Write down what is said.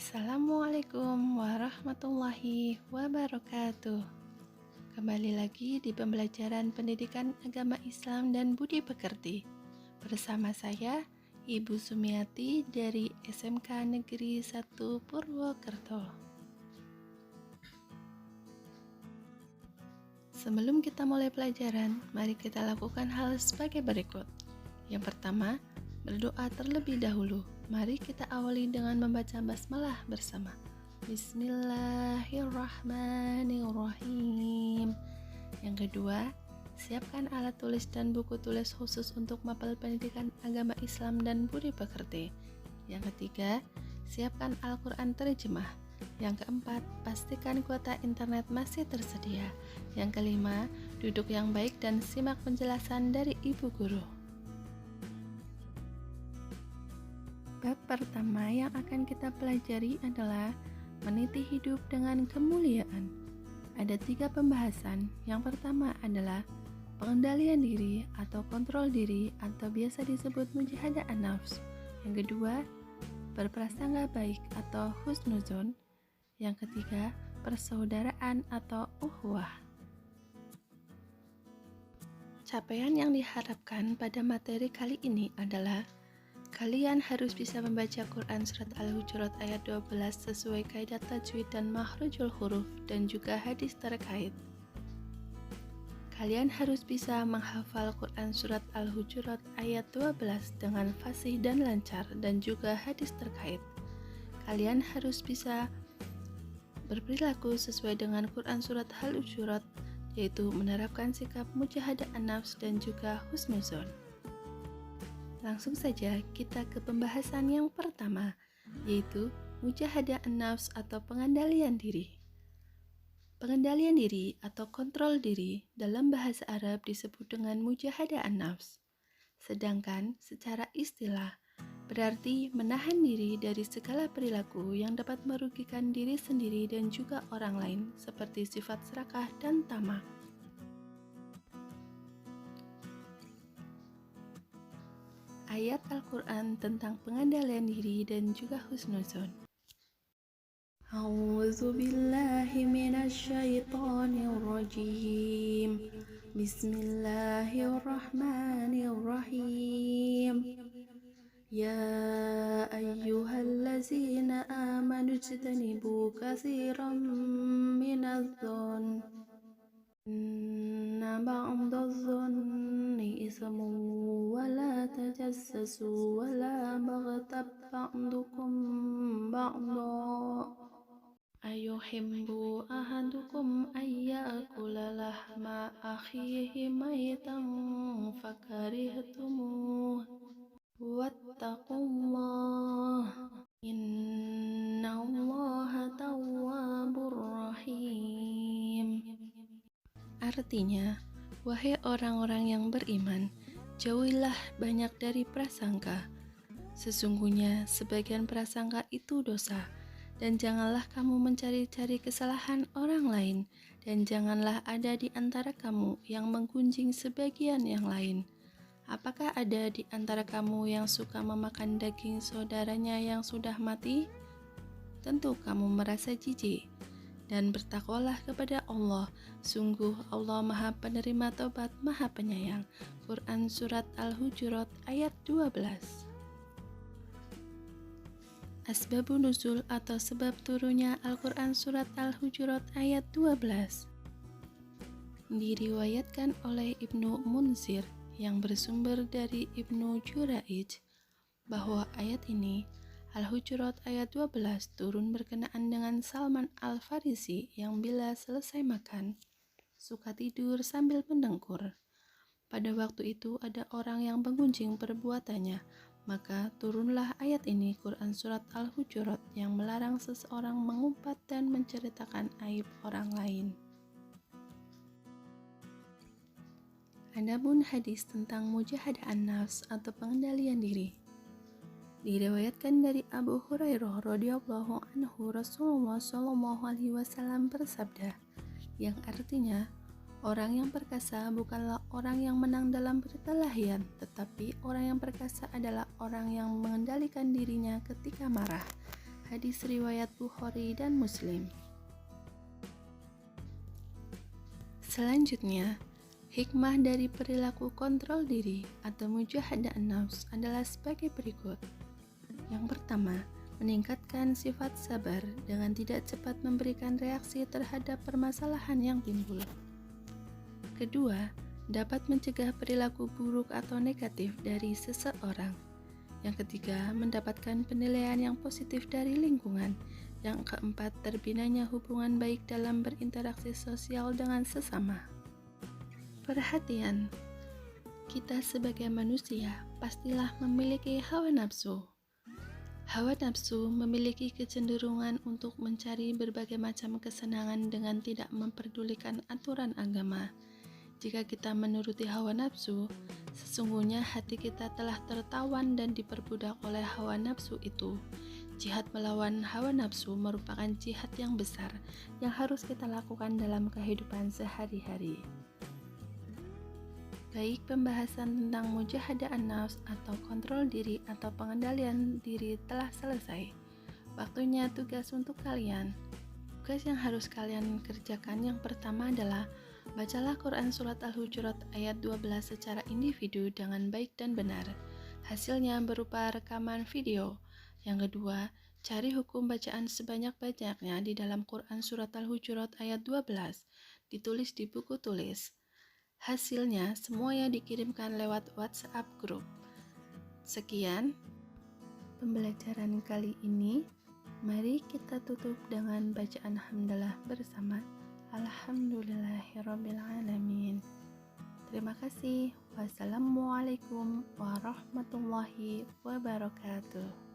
Assalamualaikum warahmatullahi wabarakatuh. Kembali lagi di pembelajaran pendidikan agama Islam dan budi pekerti. Bersama saya, Ibu Sumiati dari SMK Negeri 1 Purwokerto. Sebelum kita mulai pelajaran, mari kita lakukan hal sebagai berikut. Yang pertama, berdoa terlebih dahulu. Mari kita awali dengan membaca basmalah bersama. Bismillahirrahmanirrahim. Yang kedua, siapkan alat tulis dan buku tulis khusus untuk mapel pendidikan agama Islam dan budi pekerti. Yang ketiga, siapkan Al-Quran terjemah. Yang keempat, pastikan kuota internet masih tersedia. Yang kelima, duduk yang baik dan simak penjelasan dari ibu guru. Bab pertama yang akan kita pelajari adalah meniti hidup dengan kemuliaan. Ada 3 pembahasan. Yang pertama adalah pengendalian diri atau kontrol diri atau biasa disebut mujahadah an-nafs. Yang kedua, berprasangka baik atau husnuzon. Yang ketiga, persaudaraan atau uhwah. Capaian yang diharapkan pada materi kali ini adalah kalian harus bisa membaca Quran Surat Al-Hujurat ayat 12 sesuai kaidah tajwid dan makhrajul huruf dan juga hadis terkait. Kalian harus bisa menghafal Quran Surat Al-Hujurat ayat 12 dengan fasih dan lancar dan juga hadis terkait. Kalian harus bisa berperilaku sesuai dengan Quran Surat Al-Hujurat, yaitu menerapkan sikap mujahadah an-nafs dan juga husnuzon. Langsung saja kita ke pembahasan yang pertama, yaitu mujahadah an-nafs atau pengendalian diri. Pengendalian diri atau kontrol diri dalam bahasa Arab disebut dengan mujahadah an-nafs. Sedangkan secara istilah berarti menahan diri dari segala perilaku yang dapat merugikan diri sendiri dan juga orang lain, seperti sifat serakah dan tamak. Ayat Al-Quran tentang pengendalian diri dan juga husnuzon. A'udzu billahi minasyaitonir rajim. Bismillahirrahmanirrahim. Ya ayyuhallazina amanu ijtanibu katsiran minadh-dhon. Inna ba'dadh-dhonni ismun wa la tajassasu wa la baghtab ba'dukum ba'dha. Ayuhibbu ahadukum ayyakula lahma akhihi maitan fakarihtumuh. Wattaqullah. Innallaha tawwabur rahim. Artinya, wahai orang-orang yang beriman, jauhilah banyak dari prasangka. Sesungguhnya sebagian prasangka itu dosa, dan janganlah kamu mencari-cari kesalahan orang lain, dan janganlah ada di antara kamu yang menggunjing sebagian yang lain. Apakah ada di antara kamu yang suka memakan daging saudaranya yang sudah mati? Tentu kamu merasa jijik. Dan bertakwalah kepada Allah, sungguh Allah Maha Penerima Taubat, Maha Penyayang. Quran Surat Al-Hujurat ayat 12. Asbabun nuzul atau sebab turunnya Al-Quran Surat Al-Hujurat ayat 12 diriwayatkan oleh Ibnu Munzir yang bersumber dari Ibnu Juraij bahwa ayat ini Al-Hujurat ayat 12 turun berkenaan dengan Salman Al-Farisi yang bila selesai makan, suka tidur sambil mendengkur. Pada waktu itu ada orang yang menggunjing perbuatannya, maka turunlah ayat ini Quran Surat Al-Hujurat yang melarang seseorang mengumpat dan menceritakan aib orang lain. Adapun hadis tentang mujahadah an-nafs atau pengendalian diri diriwayatkan dari Abu Hurairah radhiyallahu anhu, Rasulullah shallallahu alaihi wasallam bersabda, yang artinya orang yang perkasa bukanlah orang yang menang dalam perkelahian, tetapi orang yang perkasa adalah orang yang mengendalikan dirinya ketika marah. Hadis riwayat Bukhari dan Muslim. Selanjutnya, hikmah dari perilaku kontrol diri atau mujahadah an-nafs adalah sebagai berikut. Yang pertama, meningkatkan sifat sabar dengan tidak cepat memberikan reaksi terhadap permasalahan yang timbul. Kedua, dapat mencegah perilaku buruk atau negatif dari seseorang. Yang ketiga, mendapatkan penilaian yang positif dari lingkungan. Yang keempat, terbinanya hubungan baik dalam berinteraksi sosial dengan sesama. Perhatian, kita sebagai manusia pastilah memiliki hawa nafsu. Hawa nafsu memiliki kecenderungan untuk mencari berbagai macam kesenangan dengan tidak memperdulikan aturan agama. Jika kita menuruti hawa nafsu, sesungguhnya hati kita telah tertawan dan diperbudak oleh hawa nafsu itu. Jihad melawan hawa nafsu merupakan jihad yang besar yang harus kita lakukan dalam kehidupan sehari-hari. Baik, pembahasan tentang mujahadah an-nafs atau kontrol diri atau pengendalian diri telah selesai. Waktunya tugas untuk kalian. Tugas yang harus kalian kerjakan yang pertama adalah bacalah Quran Surat Al-Hujurat ayat 12 secara individu dengan baik dan benar. Hasilnya berupa rekaman video. Yang kedua, cari hukum bacaan sebanyak-banyaknya di dalam Quran Surat Al-Hujurat ayat 12, ditulis di buku tulis. Hasilnya semuanya dikirimkan lewat WhatsApp grup. Sekian pembelajaran kali ini. Mari kita tutup dengan bacaan hamdalah bersama. Alhamdulillahirrabbilalamin. Terima kasih. Wassalamualaikum warahmatullahi wabarakatuh.